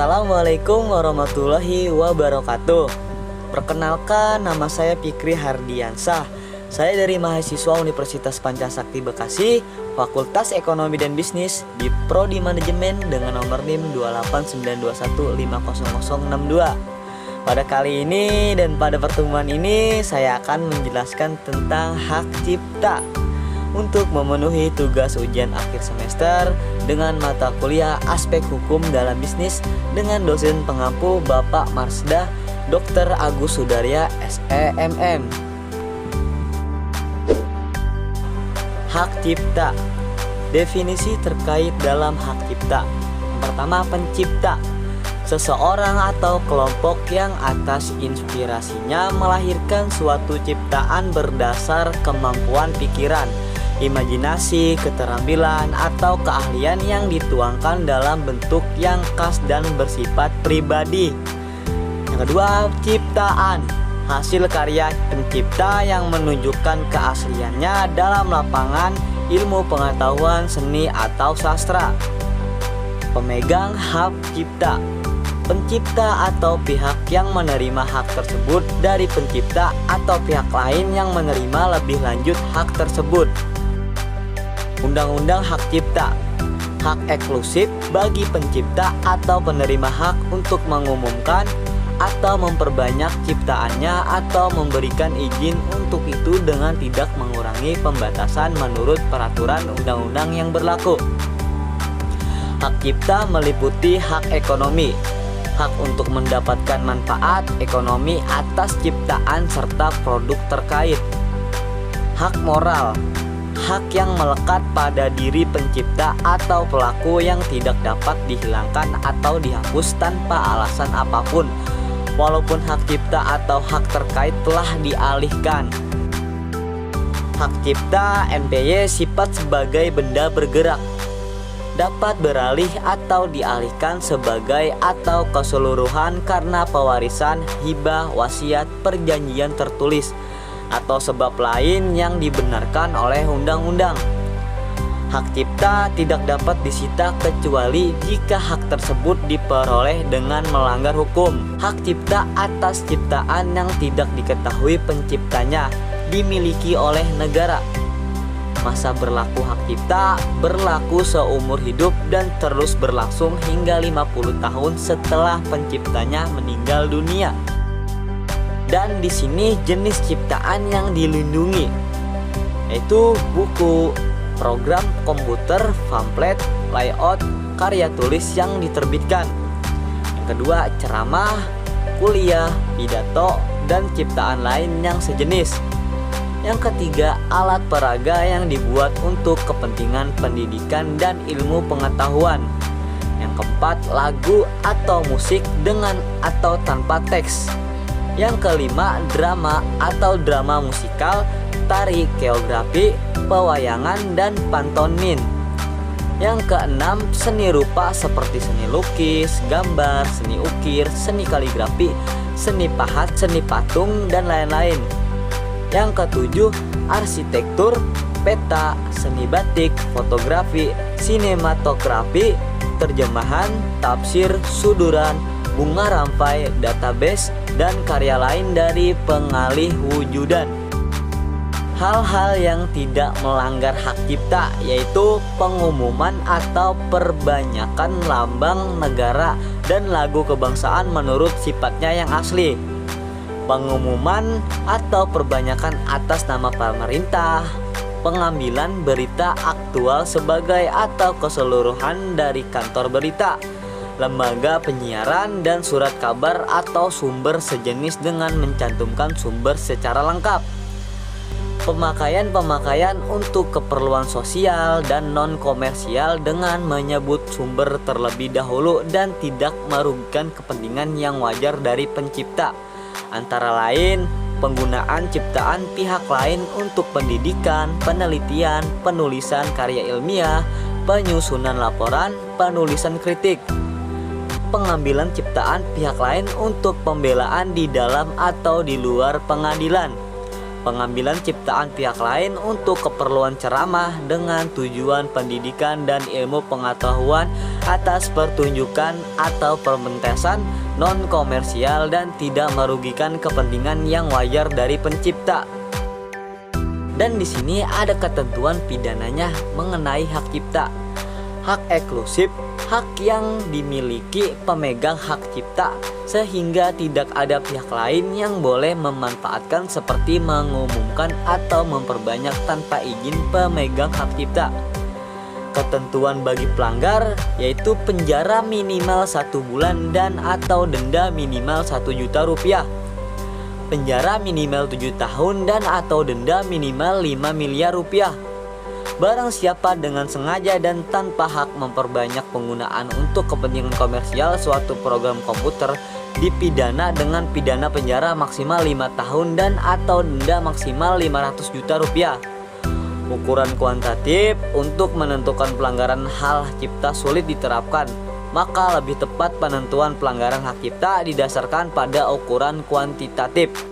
Assalamualaikum warahmatullahi wabarakatuh. Perkenalkan, nama saya Fikri Hardiansah. Saya dari mahasiswa Universitas Pancasakti Bekasi, Fakultas Ekonomi dan Bisnis di Prodi Manajemen dengan nomor NIM 28921500062. Pada kali ini dan pada pertemuan ini saya akan menjelaskan tentang hak cipta untuk memenuhi tugas ujian akhir semester dengan mata kuliah aspek hukum dalam bisnis dengan dosen pengampu Bapak Marsdah Dr. Agus Sudarya SEMM. Hak cipta. Definisi terkait dalam hak cipta. Pertama, pencipta. Seseorang atau kelompok yang atas inspirasinya melahirkan suatu ciptaan berdasar kemampuan pikiran, imajinasi, keterampilan, atau keahlian yang dituangkan dalam bentuk yang khas dan bersifat pribadi. Yang kedua, ciptaan. Hasil karya pencipta yang menunjukkan keasliannya dalam lapangan ilmu pengetahuan, seni, atau sastra. Pemegang hak cipta. Pencipta atau pihak yang menerima hak tersebut dari pencipta atau pihak lain yang menerima lebih lanjut hak tersebut. Undang-undang hak cipta. Hak eksklusif bagi pencipta atau penerima hak untuk mengumumkan atau memperbanyak ciptaannya atau memberikan izin untuk itu dengan tidak mengurangi pembatasan menurut peraturan undang-undang yang berlaku. Hak cipta meliputi hak ekonomi, hak untuk mendapatkan manfaat ekonomi atas ciptaan serta produk terkait. Hak moral, hak yang melekat pada diri pencipta atau pelaku yang tidak dapat dihilangkan atau dihapus tanpa alasan apapun, walaupun hak cipta atau hak terkait telah dialihkan. Hak cipta NPY sifat sebagai benda bergerak, dapat beralih atau dialihkan sebagai atau keseluruhan karena pewarisan, hibah, wasiat, perjanjian tertulis, atau sebab lain yang dibenarkan oleh undang-undang. Hak cipta tidak dapat disita kecuali jika hak tersebut diperoleh dengan melanggar hukum. Hak cipta atas ciptaan yang tidak diketahui penciptanya dimiliki oleh negara. Masa berlaku hak cipta berlaku seumur hidup dan terus berlangsung hingga 50 tahun setelah penciptanya meninggal dunia. Dan di sini jenis ciptaan yang dilindungi yaitu buku, program komputer, pamflet, layout, karya tulis yang diterbitkan. Yang kedua, ceramah, kuliah, pidato, dan ciptaan lain yang sejenis. Yang ketiga, alat peraga yang dibuat untuk kepentingan pendidikan dan ilmu pengetahuan. Yang keempat, lagu atau musik dengan atau tanpa teks. Yang kelima, drama atau drama musikal, tari, koreografi, pewayangan, dan pantomim. Yang keenam, seni rupa seperti seni lukis, gambar, seni ukir, seni kaligrafi, seni pahat, seni patung, dan lain-lain. Yang ketujuh, arsitektur, peta, seni batik, fotografi, sinematografi, terjemahan, tafsir, suduran, bunga rampai, database, dan karya lain dari pengalih wujudan. Hal-hal yang tidak melanggar hak cipta yaitu pengumuman atau perbanyakan lambang negara dan lagu kebangsaan menurut sifatnya yang asli, pengumuman atau perbanyakan atas nama pemerintah, pengambilan berita aktual sebagai atau keseluruhan dari kantor berita, lembaga penyiaran, dan surat kabar atau sumber sejenis dengan mencantumkan sumber secara lengkap. Pemakaian untuk keperluan sosial dan non-komersial dengan menyebut sumber terlebih dahulu dan tidak merugikan kepentingan yang wajar dari pencipta, antara lain penggunaan ciptaan pihak lain untuk pendidikan, penelitian, penulisan karya ilmiah, penyusunan laporan, penulisan kritik, pengambilan ciptaan pihak lain untuk pembelaan di dalam atau di luar pengadilan, pengambilan ciptaan pihak lain untuk keperluan ceramah dengan tujuan pendidikan dan ilmu pengetahuan atas pertunjukan atau pementasan non-komersial dan tidak merugikan kepentingan yang wajar dari pencipta. Dan di sini ada ketentuan pidananya mengenai hak cipta. Hak eksklusif, hak yang dimiliki pemegang hak cipta sehingga tidak ada pihak lain yang boleh memanfaatkan seperti mengumumkan atau memperbanyak tanpa izin pemegang hak cipta. Ketentuan bagi pelanggar yaitu penjara minimal 1 bulan dan atau denda minimal 1 juta rupiah. Penjara minimal 7 tahun dan atau denda minimal 5 miliar rupiah. Barang siapa dengan sengaja dan tanpa hak memperbanyak penggunaan untuk kepentingan komersial suatu program komputer dipidana dengan pidana penjara maksimal 5 tahun dan atau denda maksimal 500 juta rupiah. Ukuran kuantitatif untuk menentukan pelanggaran hak cipta sulit diterapkan, maka lebih tepat penentuan pelanggaran hak cipta didasarkan pada ukuran kuantitatif.